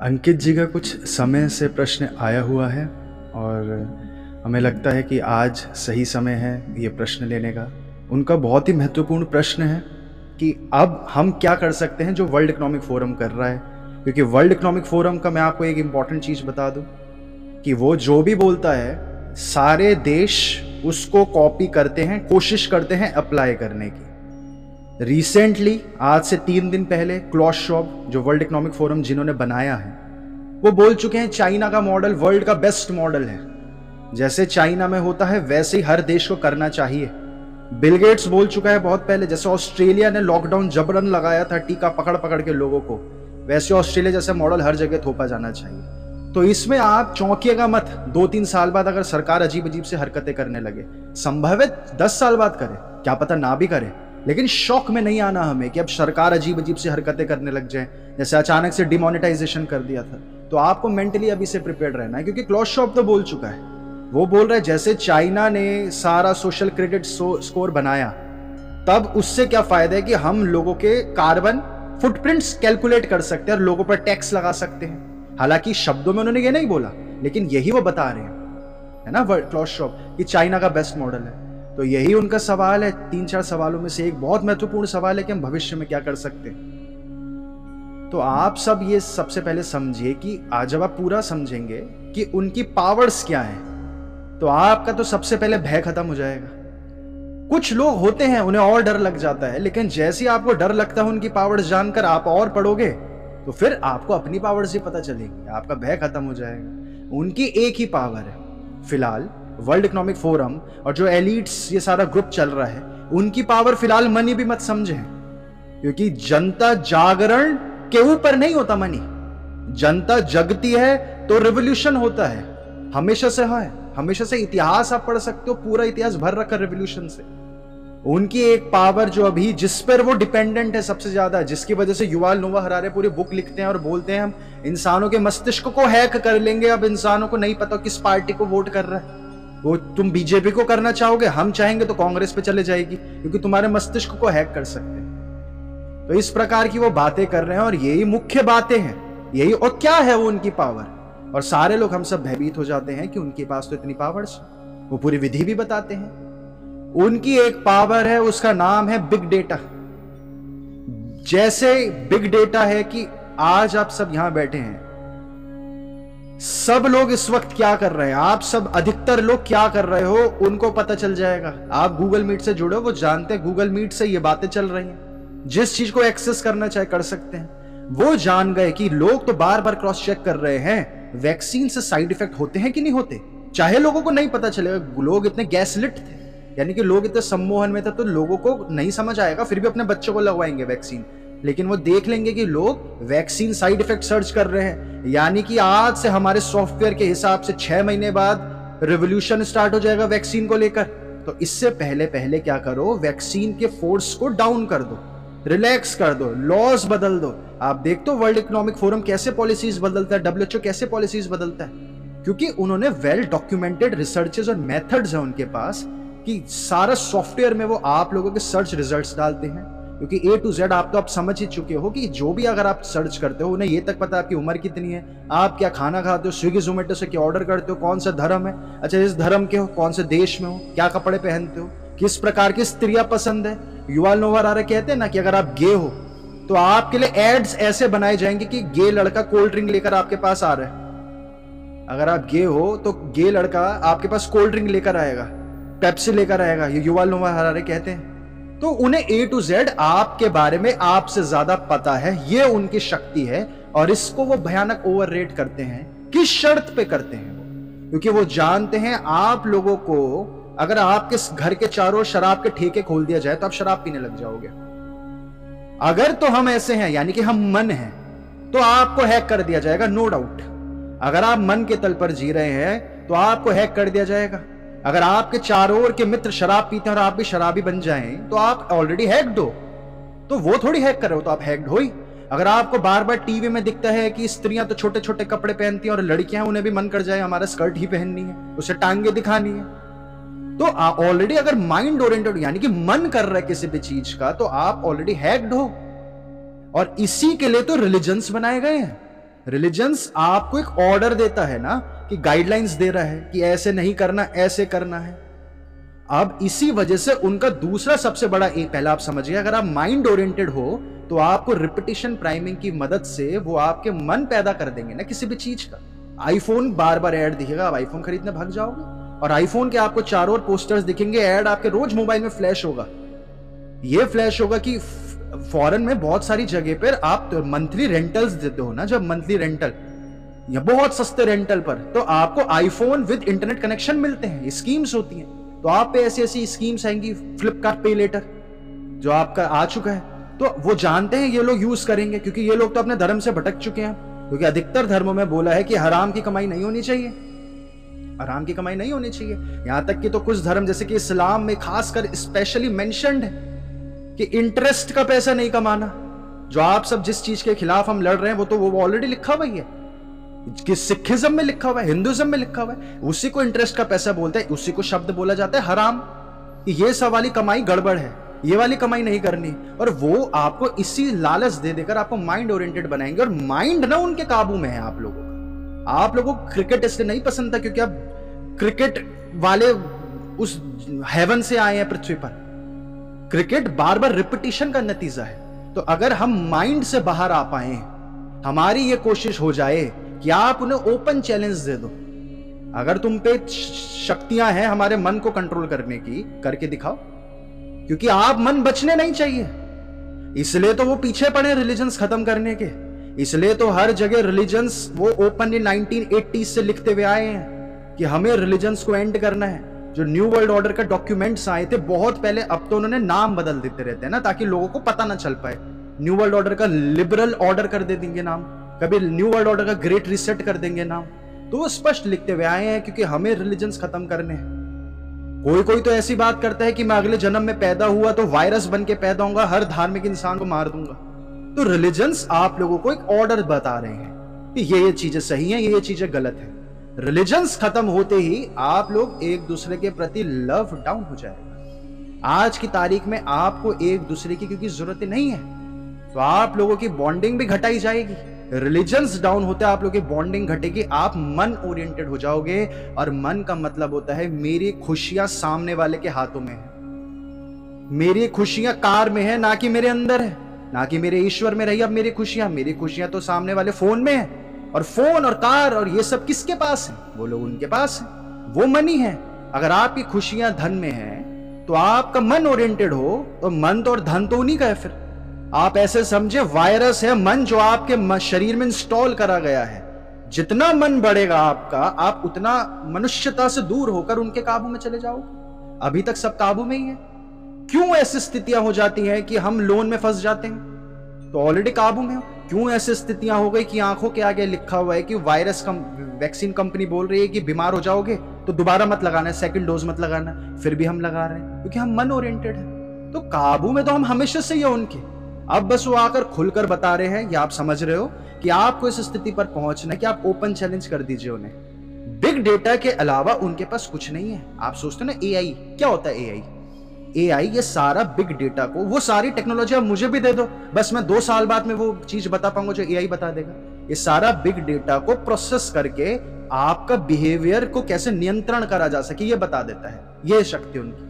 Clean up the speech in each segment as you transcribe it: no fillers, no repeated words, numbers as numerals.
अंकित जी का कुछ समय से प्रश्न आया हुआ है और हमें लगता है कि आज सही समय है ये प्रश्न लेने का। उनका बहुत ही महत्वपूर्ण प्रश्न है कि अब हम क्या कर सकते हैं जो वर्ल्ड इकोनॉमिक फोरम कर रहा है। क्योंकि वर्ल्ड इकोनॉमिक फोरम का मैं आपको एक इम्पॉर्टेंट चीज़ बता दूं कि वो जो भी बोलता है सारे देश उसको कॉपी करते हैं, कोशिश करते हैं अप्लाई करने की। रिसेंटली आज से 3 दिन पहले क्लॉस शॉप जो वर्ल्ड इकोनॉमिक फोरम जिन्होंने बनाया है वो बोल चुके हैं चाइना का मॉडल वर्ल्ड का बेस्ट मॉडल है। जैसे चाइना में होता है वैसे ही हर देश को करना चाहिए। बिल गेट्स बोल चुका है बहुत पहले, जैसे ऑस्ट्रेलिया ने लॉकडाउन जबरन लगाया था टीका पकड़ पकड़ के लोगों को, वैसे ऑस्ट्रेलिया जैसा मॉडल हर जगह थोपा जाना चाहिए। तो इसमें आप चौंकिएगा मत 2-3 साल बाद अगर सरकार अजीब अजीब से हरकतें करने लगे। संभव है 10 साल बाद करे, क्या पता ना भी करे, लेकिन शौक में नहीं आना हमें कि अब सरकार अजीब अजीब से हरकतें करने लग जाए। जैसे अचानक से डिमोनेटाइजेशन कर दिया था, तो आपको मेंटली अभी से प्रिपेयर्ड रहना है। क्योंकि क्लॉस शॉप तो बोल चुका है, वो बोल रहा है जैसे चाइना ने सारा सोशल क्रेडिट स्कोर बनाया, तब उससे क्या फायदा है कि हम लोगों के कार्बन फुटप्रिंट्स कैलकुलेट कर सकते हैं और लोगों पर टैक्स लगा सकते हैं। हालांकि शब्दों में उन्होंने ये नहीं बोला, लेकिन यही वो बता रहे हैं, है ना, क्लॉस शॉप, कि चाइना का बेस्ट मॉडल है। तो यही उनका सवाल है। 3-4 सवालों में से एक बहुत महत्वपूर्ण सवाल है कि हम भविष्य में क्या कर सकते हैं। तो आप सब ये सबसे पहले समझिए कि आज जब आप पूरा समझेंगे कि उनकी पावर्स क्या हैं, तो आपका तो सबसे पहले भय खत्म हो जाएगा। कुछ लोग होते हैं उन्हें और डर लग जाता है, लेकिन जैसे ही आपको डर लगता है उनकी पावर्स जानकर आप और पढ़ोगे तो फिर आपको अपनी पावर्स ही पता चलेगी, आपका भय खत्म हो जाएगा। उनकी एक ही पावर है फिलहाल, वर्ल्ड इकोनॉमिक फोरम और जो एलिट्स ये सारा ग्रुप चल रहा है, उनकी पावर फिलहाल मनी भी मत समझें। क्योंकि जनता जागरण के ऊपर नहीं होता मनी, जनता जगती है तो रेवोल्यूशन होता है। हमेशा से है, हमेशा से इतिहास आप पढ़ सकते हो, पूरा इतिहास भर रखा रेवोल्यूशन से। उनकी एक पावर जो अभी जिस पर वो डिपेंडेंट है सबसे ज्यादा, जिसकी वजह से युवाल नोवा हरारे पूरी बुक लिखते हैं और बोलते हैं हम इंसानों के मस्तिष्क को हैक कर लेंगे। अब इंसानों को नहीं पता किस पार्टी को वोट कर रहा है। वो तुम बीजेपी को करना चाहोगे, हम चाहेंगे तो कांग्रेस पे चले जाएगी, क्योंकि तुम्हारे मस्तिष्क को हैक कर सकते हैं। तो इस प्रकार की वो बातें कर रहे हैं और यही मुख्य बातें हैं, यही। और क्या है वो उनकी पावर, और सारे लोग हम सब भयभीत हो जाते हैं कि उनके पास तो इतनी पावर्स। वो पूरी विधि भी बताते हैं। उनकी एक पावर है, उसका नाम है बिग डेटा। जैसे बिग डेटा है कि आज आप सब यहां बैठे हैं, सब लोग इस वक्त क्या कर रहे हैं, आप सब अधिकतर लोग क्या कर रहे हो उनको पता चल जाएगा। आप गूगल मीट से जुड़े हो, वो जानते हैं गूगल मीट से ये बातें चल रही हैं। जिस चीज को एक्सेस करना चाहे कर सकते हैं। वो जान गए कि लोग तो बार बार क्रॉस चेक कर रहे हैं वैक्सीन से साइड इफेक्ट होते हैं कि नहीं होते, चाहे लोगों को नहीं पता चलेगा। लोग इतने गैसलिट थे, यानी कि लोग इतने सम्मोहन में थे, तो लोगों को नहीं समझ आएगा, फिर भी अपने बच्चों को लगवाएंगे वैक्सीन। लेकिन वो देख लेंगे कि लोग वैक्सीन साइड इफेक्ट सर्च कर रहे हैं, यानी कि आज से हमारे सॉफ्टवेयर के हिसाब से 6 महीने बाद रिवोल्यूशन स्टार्ट हो जाएगा वैक्सीन को लेकर। तो इससे पहले पहले क्या करो, वैक्सीन के फोर्स को डाउन कर दो, रिलैक्स कर दो, लॉज बदल दो। आप देखते हो वर्ल्ड इकोनॉमिक फोरम कैसे पॉलिसीज बदलता है, डब्ल्यूएचओ कैसे पॉलिसीज बदलता है, क्योंकि उन्होंने वेल डॉक्यूमेंटेड रिसर्चेस और मेथड्स है उनके पास कि सारा सॉफ्टवेयर में वो आप लोगों के सर्च रिजल्ट्स डालते हैं। क्योंकि A to Z आप तो आप समझ ही चुके हो कि जो भी अगर आप सर्च करते हो, उन्हें ये तक पता है आपकी उम्र कितनी है, आप क्या खाना खाते हो, स्विगी जोमेटो से क्या ऑर्डर करते हो, कौन सा धर्म है, अच्छा इस धर्म के हो, कौन से देश में हो, क्या कपड़े पहनते हो, किस प्रकार की स्त्रियां पसंद है। युवाल नोवा हरारे कहते हैं ना कि अगर आप गे हो तो आपके लिए एड्स ऐसे बनाए जाएंगे कि गे लड़का कोल्ड ड्रिंक लेकर आपके पास आ रहा है। अगर आप गे हो तो गे लड़का आपके पास कोल्ड ड्रिंक लेकर आएगा, पेप्सी लेकर आएगा, ये युवाल नोवा हरारे कहते हैं। तो उन्हें A to Z आपके बारे में आपसे ज्यादा पता है, ये उनकी शक्ति है। और इसको वो भयानक ओवररेट करते हैं। किस शर्त पे करते हैं वो, क्योंकि वो जानते हैं आप लोगों को अगर आपके घर के चारों शराब के ठेके खोल दिया जाए तो आप शराब पीने लग जाओगे। अगर तो हम ऐसे हैं, यानी कि हम मन हैं, तो आपको हैक कर दिया जाएगा, नो डाउट। अगर आप मन के तल पर जी रहे हैं तो आपको हैक कर दिया जाएगा। अगर आपके चारों ओर के मित्र शराब पीते हैं और आप भी शराबी बन जाएं तो आप ऑलरेडी हैक्ड हो, तो वो थोड़ी हैक कर रहे हो, तो आप हैक्ड हो ही। अगर आपको बार बार टीवी में दिखता है कि स्त्रियां तो छोटे छोटे कपड़े पहनती हैं और लड़कियां उन्हें भी मन कर जाए हमारा स्कर्ट ही पहननी है, उसे टांगे दिखानी है, तो ऑलरेडी अगर माइंड ओरिएंटेड यानी कि मन कर रहा है किसी भी चीज का, तो आप ऑलरेडी हैक्ड हो। और इसी के लिए तो रिलीजन्स बनाए गए हैं। रिलीजन्स आपको एक ऑर्डर देता है ना, कि गाइडलाइंस दे रहा है कि ऐसे नहीं करना, ऐसे करना है। अब इसी वजह से उनका दूसरा सबसे बड़ा पहला आप समझिए, अगर आप माइंड ओरिएंटेड हो तो आपको रिपीटिशन प्राइमिंग की मदद से वो आपके मन पैदा कर देंगे ना किसी भी चीज का। आईफोन बार बार ऐड दिखेगा, आप आईफोन खरीदने भाग जाओगे, और आईफोन के आपको चारों ओर पोस्टर्स दिखेंगे, ऐड आपके रोज मोबाइल में फ्लैश होगा। ये फ्लैश होगा कि फॉरेन में बहुत सारी जगह पर आप मंथली रेंटल्स देते हो ना, जब मंथली रेंटल या बहुत सस्ते रेंटल पर, तो आपको आईफोन विद इंटरनेट कनेक्शन मिलते हैं, ये स्कीम्स होती हैं। तो आप पे ऐसी ऐसी स्कीम्स आएंगी, फ्लिपकार्ट पे लेटर जो आपका आ चुका है, तो वो जानते हैं ये लोग यूज करेंगे, क्योंकि ये लोग तो अपने धर्म से भटक चुके हैं। क्योंकि अधिकतर धर्मों में बोला है कि हराम की कमाई नहीं होनी चाहिए, हराम की कमाई नहीं होनी चाहिए। यहां तक कि तो कुछ धर्म जैसे कि इस्लाम में खासकर स्पेशली मेंशन्ड है कि इंटरेस्ट का पैसा नहीं कमाना। जो आप सब जिस चीज के खिलाफ हम लड़ रहे हैं, वो तो वो ऑलरेडी लिखा हुआ ही है कि सिखिज्म में लिखा हुआ है, हिंदुइज्म में लिखा हुआ है, उसी को इंटरेस्ट का पैसा बोलते हैं, उसी को शब्द बोला जाता है हराम। ये सब वाली कमाई गड़बड़ है, ये वाली कमाई नहीं करनी। और वो आपको इसी लालच दे देकर आपको माइंड ओरिएंटेड बनाएंगे, और माइंड ना उनके काबू में है आप लोगों का। आप लोगों को क्रिकेट इसलिए नहीं पसंद था क्योंकि आप क्रिकेट वाले उस हेवन से आए हैं पृथ्वी पर। क्रिकेट बार बार रिपीटिशन का नतीजा है। तो अगर हम माइंड से बाहर आ पाए, हमारी ये कोशिश हो जाए कि आप उन्हें ओपन चैलेंज दे दो, अगर तुम पे शक्तियां हैं हमारे मन को कंट्रोल करने की, करके दिखाओ। क्योंकि आप मन बचने नहीं चाहिए, इसलिए तो वो पीछे पड़े रिलीजन्स खत्म करने के। इसलिए तो हर जगह रिलीजन्स वो ओपनली 1980 से लिखते हुए आए हैं कि हमें रिलीजन्स को एंड करना है। जो न्यू वर्ल्ड ऑर्डर का डॉक्यूमेंट्स आए थे बहुत पहले, अब तो उन्होंने नाम बदल देते रहते हैं ना, ताकि लोगों को पता ना चल पाए। न्यू वर्ल्ड ऑर्डर का लिबरल ऑर्डर कर दे देंगे नाम, कभी न्यू वर्ल्ड ऑर्डर का ग्रेट रिसेट कर देंगे नाम। तो वो स्पष्ट लिखते हुए आए हैं क्योंकि हमें रिलीजन्स खत्म करने हैं। कोई कोई तो ऐसी बात करता है कि मैं अगले जन्म में पैदा हुआ तो वायरस बन के पैदा होऊंगा, हर धार्मिक इंसान को मार दूंगा। तो रिलीजन्स आप लोगों को एक ऑर्डर बता रहे हैं कि ये चीजें सही हैं, ये चीजें गलत हैं। रिलीजन्स खत्म होते ही आप लोग एक दूसरे के प्रति लव डाउन हो जाएगा। आज की तारीख में आपको एक दूसरे की क्योंकि जरूरत नहीं है, तो आप लोगों की बॉन्डिंग भी घटाई जाएगी। रिलीजन्स डाउन होते आप लोगों की बॉन्डिंग घटेगी, आप मन ओरिएंटेड हो जाओगे। और मन का मतलब होता है मेरी खुशियां सामने वाले के हाथों में है, मेरी खुशियां कार में है, ना कि मेरे अंदर है, ना कि मेरे ईश्वर में रही। अब मेरी खुशियां तो सामने वाले फोन में है, और फोन और कार और ये सब किसके पास है? वो लोग उनके पास है, वो मनी है। अगर आपकी खुशियां धन में है तो आपका मन ओरिएंटेड हो, तो मन तो और धन तो उन्हीं का है। फिर आप ऐसे समझे वायरस है मन, जो आपके शरीर में इंस्टॉल करा गया है। जितना मन बढ़ेगा आपका, आप उतना मनुष्यता से दूर होकर उनके काबू में चले जाओगे। अभी तक सब काबू में ही है। क्यों ऐसी स्थितियां हो जाती हैं कि हम लोन में फंस जाते हैं? तो ऑलरेडी काबू में हो। क्यों ऐसी स्थितियां हो गई कि आंखों के आगे लिखा हुआ है कि वायरस वैक्सीन कंपनी बोल रही है कि बीमार हो जाओगे तो दोबारा मत लगाना है, सेकंड डोज मत लगाना, फिर भी हम लगा रहे हैं क्योंकि हम मन ओरिएंटेड है। तो काबू में तो हम हमेशा से ही है उनके। अब बस वो आकर खुलकर बता रहे हैं, या आप समझ रहे हो कि आपको इस स्थिति पर पहुंचना है कि आप ओपन चैलेंज कर दीजिए उन्हें। बिग डेटा के अलावा उनके पास कुछ नहीं है। आप सोचते हो ना एआई, क्या होता है एआई? एआई ये सारा बिग डेटा को, वो सारी टेक्नोलॉजी आप मुझे भी दे दो, बस मैं 2 साल बाद में वो चीज बता पाऊंगा जो एआई बता देगा। ये सारा बिग डेटा को प्रोसेस करके आपका बिहेवियर को कैसे नियंत्रण करा जा सके ये बता देता है। ये शक्ति उनकी।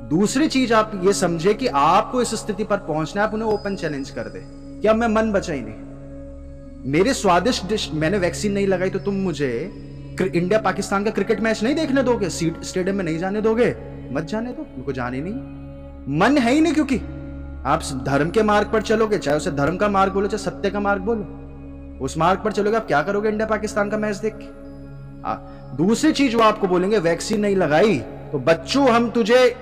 दूसरी चीज आप ये समझे कि आपको इस स्थिति पर पहुंचना है, आप उन्हें ओपन चैलेंज कर दे कि अब मैं मन बचा ही नहीं, मेरे स्वादिष्ट डिश, मैंने वैक्सीन नहीं लगाई तो तुम मुझे इंडिया पाकिस्तान का क्रिकेट मैच नहीं देखने दोगे, स्टेडियम में नहीं जाने दोगे, मत जाने दो, उनको जाने नहीं, मन है ही नहीं। क्योंकि आप धर्म के मार्ग पर चलोगे, चाहे उसे धर्म का मार्ग बोलो चाहे सत्य का मार्ग बोलो, उस मार्ग पर चलोगे। आप क्या करोगे इंडिया पाकिस्तान का मैच देख के? दूसरी चीज वो आपको बोलेंगे वैक्सीन नहीं लगाई तो बच्चों हम तुझे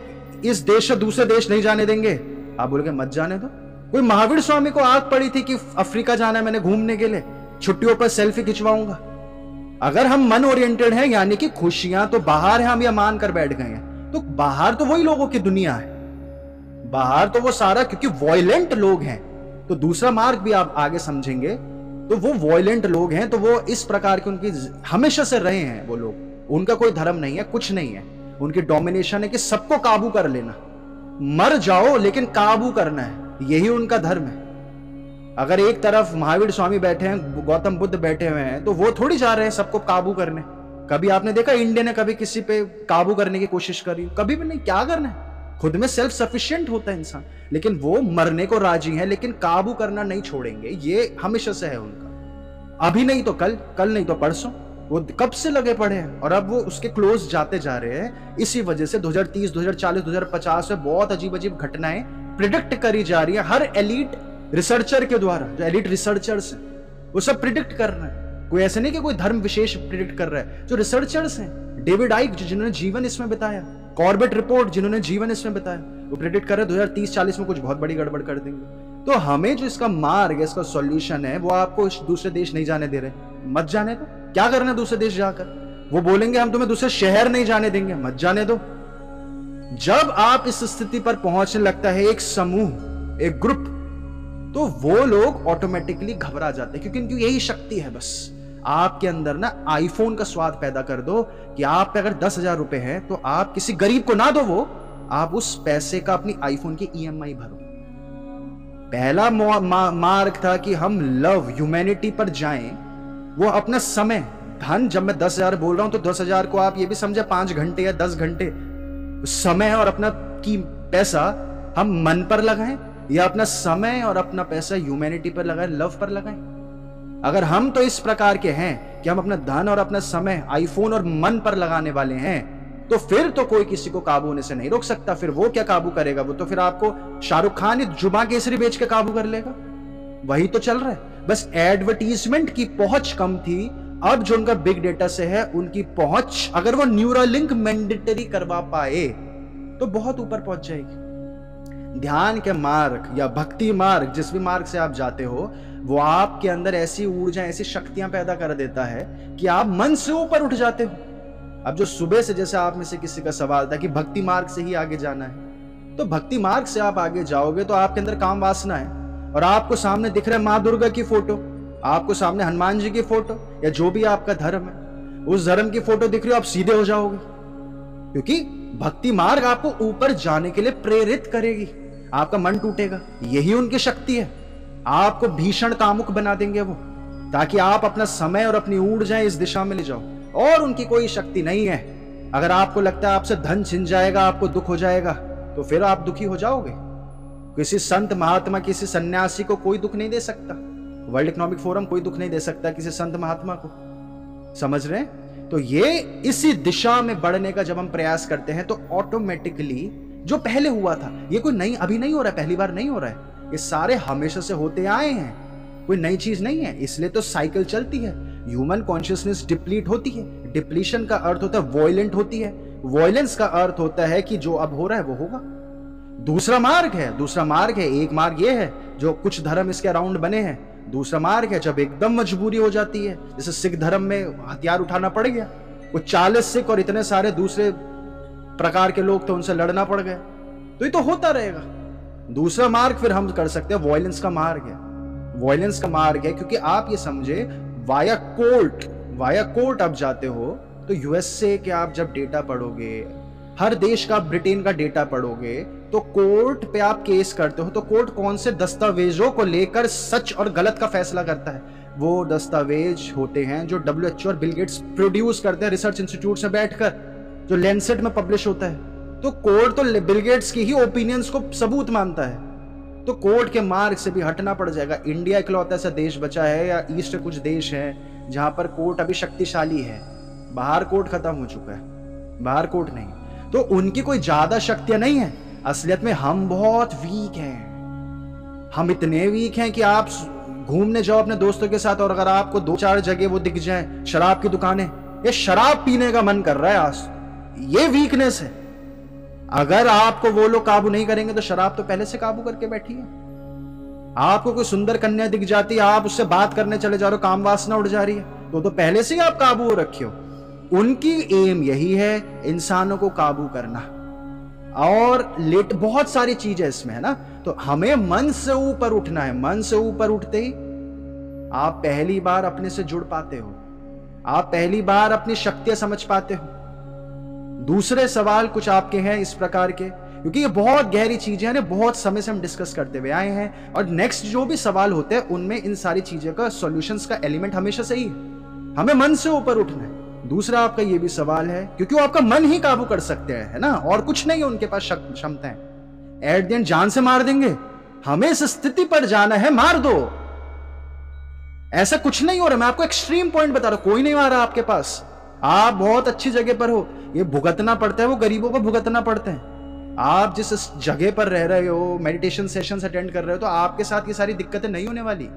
इस देश से दूसरे देश नहीं जाने देंगे। आप बोलोगे मत जाने दो। कोई महावीर स्वामी को आग पड़ी थी कि अफ्रीका जाना है मैंने घूमने के लिए, छुट्टियों पर सेल्फी खिंचवाऊंगा। अगर हम मन ओरिएंटेड हैं, यानी कि खुशियां तो बाहर है, हम यह मान कर बैठ गए हैं, तो बाहर तो वही लोगों की दुनिया है, बाहर तो वो सारा, क्योंकि वॉयलेंट लोग हैं। तो दूसरा मार्ग भी आप आगे समझेंगे, तो वो वॉयलेंट लोग हैं, तो वो इस प्रकार के उनकी हमेशा से रहे हैं वो लोग। उनका कोई धर्म नहीं है, कुछ नहीं है, उनकी डोमिनेशन है कि सबको काबू कर लेना, मर जाओ लेकिन काबू करना है, यही उनका धर्म है। अगर एक तरफ महावीर स्वामी बैठे हैं, गौतम बुद्ध बैठे हुए हैं, तो वो थोड़ी जा रहे हैं सबको काबू करने। कभी आपने देखा इंडिया ने कभी किसी पे काबू करने की कोशिश करी? कभी भी नहीं। क्या करना है? खुद में सेल्फ सफिशिएंट होता है इंसान, लेकिन वो मरने को राजी है, लेकिन काबू करना नहीं छोड़ेंगे। ये हमेशा से है उनका। अभी नहीं तो कल, कल नहीं तो परसों। वो कब से लगे पड़े हैं और अब वो उसके क्लोज जाते जा रहे हैं। इसी वजह से 2030, 2040, 2050 में बहुत अजीब अजीब घटनाएं प्रिडिक्ट करी जा रही है हर एलिट रिसर्चर के द्वारा। जो एलिट रिसर्चर्स हैं वो सब प्रिडिक्ट कर रहे हैं। कोई ऐसे नहीं कि कोई धर्म विशेष प्रिडिक्ट कर रहा है, जो रिसर्चर्स हैं। डेविड आइक जिन्होंने जीवन इसमें बिताया, कॉर्बेट रिपोर्ट जिन्होंने जीवन इसमें बताया, वो प्रिडिक्ट कर रहे हैं 2030-40 में कुछ बहुत बड़ी गड़बड़ कर देंगे। तो हमें जो इसका मार्ग है, इसका सॉल्यूशन है, वो आपको दूसरे देश नहीं जाने दे रहे। मत जाने दो। क्या करना है दूसरे देश जाकर? वो बोलेंगे हम तुम्हें दूसरे शहर नहीं जाने देंगे, मत जाने दो। जब आप इस स्थिति पर पहुंचने लगता है एक समूह, एक ग्रुप, तो वो लोग ऑटोमेटिकली घबरा जाते हैं, क्योंकि इनकी यही शक्ति है। बस आपके अंदर ना आईफोन का स्वाद पैदा कर दो कि आप पे अगर 10,000 रुपए हैं तो आप किसी गरीब को ना दो, वो आप उस पैसे का अपनी आईफोन की ईएमआई भरो। पहला मार्ग था कि हम लव ह्यूमैनिटी पर जाएं। वो अपना समय, धन, जब मैं 10,000 बोल रहा हूं तो 10,000 को आप ये भी समझे 5 घंटे या 10 घंटे समय और अपना की पैसा हम मन पर लगाएं, या अपना समय और अपना पैसा ह्यूमैनिटी पर लगाएं, लव पर लगाएं। अगर हम तो इस प्रकार के हैं कि हम अपना धन और अपना समय आईफोन और मन पर लगाने वाले हैं, तो फिर तो कोई किसी को काबू होने से नहीं रोक सकता। फिर वो क्या काबू करेगा? वो तो फिर आपको शाहरुख खान जुमा केसरी बेच के काबू कर लेगा। वही तो चल रहा है। बस एडवर्टीजमेंट की पहुंच कम थी, अब जो उनका बिग डेटा से है उनकी पहुंच, अगर वो न्यूरालिंक मैंडेटरी करवा पाए तो बहुत ऊपर पहुंच जाएगी। ध्यान के मार्ग या भक्ति मार्ग, जिस भी मार्ग से आप जाते हो, वो आपके अंदर ऐसी ऊर्जा, ऐसी शक्तियां पैदा कर देता है कि आप मन से ऊपर उठ जाते हो। अब जो सुबह से जैसे आप में से किसी का सवाल था कि भक्ति मार्ग से ही आगे जाना है, तो भक्ति मार्ग से आप आगे जाओगे तो आपके अंदर काम वासना है, और आपको सामने दिख रहा है माँ दुर्गा की फोटो, आपको सामने हनुमान जी की फोटो, या जो भी आपका धर्म है उस धर्म की फोटो दिख रही हो, आप सीधे हो जाओगे। क्योंकि भक्ति मार्ग आपको ऊपर जाने के लिए प्रेरित करेगी, आपका मन टूटेगा। यही उनकी शक्ति है। आपको भीषण कामुक बना देंगे वो, ताकि आप अपना समय और अपनी ऊर्जा इस दिशा में ले जाओ। और उनकी कोई शक्ति नहीं है। अगर आपको लगता है आपसे धन छिन जाएगा, आपको दुख हो जाएगा, तो फिर आप दुखी हो जाओगे। किसी संत महात्मा, किसी सन्यासी को कोई दुख नहीं दे सकता। वर्ल्ड इकोनॉमिक फोरम कोई दुख नहीं दे सकता किसी संत महात्मा को। समझ रहे हैं? तो ये इसी दिशा में बढ़ने का जब हम प्रयास करते हैं तो ऑटोमेटिकली जो पहले हुआ था, ये कोई नई अभी नहीं हो रहा है, पहली बार नहीं हो रहा है, ये सारे हमेशा से होते आए हैं, कोई नई चीज नहीं है। इसलिए तो साइकिल चलती है। ह्यूमन कॉन्शियसनेस डिप्लीट होती है। डिप्लीशन का अर्थ होता है वॉयलेंट होती है। वॉयलेंस का अर्थ होता है कि जो अब हो रहा है वो होगा। दूसरा मार्ग है। एक मार्ग ये है जो कुछ धर्म इसके अराउंड बने हैं। दूसरा मार्ग है जब एकदम मजबूरी हो जाती है, जैसे सिख धर्म में हथियार उठाना पड़ गया, वो 40 सिख और इतने सारे दूसरे प्रकार के लोग थे, उनसे लड़ना पड़ गया। तो ये तो होता रहेगा। दूसरा मार्ग फिर हम कर सकते हैं, वॉयलेंस का मार्ग है। वॉयलेंस का मार्ग है क्योंकि आप ये समझे वाया कोर्ट आप जाते हो तो यूएसए के आप जब डेटा पढ़ोगे, हर देश का, ब्रिटेन का डेटा पढ़ोगे, तो कोर्ट पे आप केस करते हो तो कोर्ट कौन से दस्तावेजों को लेकर सच और गलत का फैसला करता है? वो दस्तावेज होते हैं जो WHO और बिल गेट्स प्रोड्यूस करते हैं रिसर्च इंस्टीट्यूट में बैठकर, जो लैंसेट में पब्लिश होता है। तो कोर्ट तो बिल गेट्स की ही ओपिनियंस को सबूत मानता है। तो कोर्ट के मार्ग से भी हटना पड़ जाएगा। इंडिया इकलौता ऐसा देश बचा है, या ईस्ट के कुछ देश हैं जहां पर कोर्ट अभी शक्तिशाली है। बाहर कोर्ट खत्म हो चुका है, बाहर कोर्ट नहीं। तो उनकी कोई ज्यादा शक्तियां नहीं है। असलियत में हम बहुत वीक हैं। हम इतने वीक हैं कि आप घूमने जाओ अपने दोस्तों के साथ और अगर आपको 2-4 जगह वो दिख जाए शराब की दुकानें, ये शराब पीने का मन कर रहा है आज, ये वीकनेस है। अगर आपको वो लोग काबू नहीं करेंगे तो शराब तो पहले से काबू करके बैठी है। आपको कोई सुंदर कन्या दिख जाती है, आप उससे बात करने चले जा रहे हो, काम वासना उड़ जा रही है, तो पहले से ही आप काबू रखे हो। उनकी एम यही है, इंसानों को काबू करना। और बहुत सारी चीजें इसमें है ना। तो हमें मन से ऊपर उठना है। मन से ऊपर उठते ही आप पहली बार अपने से जुड़ पाते हो, आप पहली बार अपनी शक्तियां समझ पाते हो। दूसरे सवाल कुछ आपके हैं इस प्रकार के क्योंकि ये बहुत गहरी चीजें हैं, बहुत समय से हम डिस्कस करते हुए आए हैं, और नेक्स्ट जो भी सवाल होते हैं उनमें इन सारी चीजों का सॉल्यूशंस का एलिमेंट हमेशा सही है। हमें मन से ऊपर उठना है। दूसरा आपका ये भी सवाल है, क्योंकि वो आपका मन ही काबू कर सकते हैं, है ना, और कुछ नहीं है उनके पास क्षमताएं। एट द एंड जान से मार देंगे। हमें इस स्थिति पर जाना है, मार दो। ऐसा कुछ नहीं हो रहा। मैं आपको एक्सट्रीम पॉइंट बता रहा हूं, कोई नहीं आ रहा आपके पास। आप बहुत अच्छी जगह पर हो। ये भुगतना पड़ता है, वो गरीबों को भुगतना पड़ता है। आप जिस जगह पर रह रहे हो, मेडिटेशन सेशंस अटेंड कर रहे हो, तो आपके साथ ये सारी दिक्कतें नहीं होने वाली।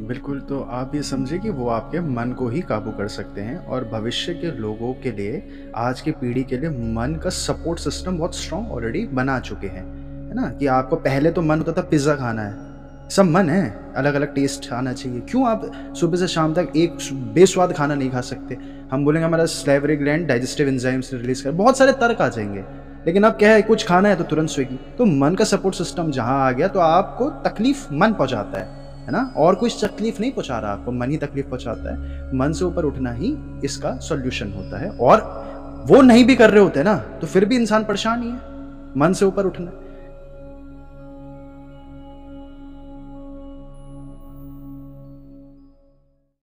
बिल्कुल। तो आप ये समझे कि वो आपके मन को ही काबू कर सकते हैं, और भविष्य के लोगों के लिए, आज की पीढ़ी के लिए मन का सपोर्ट सिस्टम बहुत स्ट्रांग ऑलरेडी बना चुके हैं, है ना। कि आपको पहले तो मन होता था पिज्ज़ा खाना है, सब मन है, अलग अलग टेस्ट आना चाहिए। क्यों आप सुबह से शाम तक एक बेस्वाद खाना नहीं खा सकते? हम बोलेंगे हमारा salivary gland digestive enzymes release कर, बहुत सारे तर्क आ जाएंगे। लेकिन अब क्या है, कुछ खाना है तो तुरंत स्विगी। तो मन का सपोर्ट सिस्टम जहां आ गया, तो आपको तकलीफ मन पहुंचाता है ना, और कुछ तकलीफ नहीं पहुंचा रहा आपको, मन ही तकलीफ पहुंचाता है। मन से ऊपर उठना ही इसका सॉल्यूशन होता है, और वो नहीं भी कर रहे होते ना, तो फिर भी इंसान परेशान ही है। मन से ऊपर उठना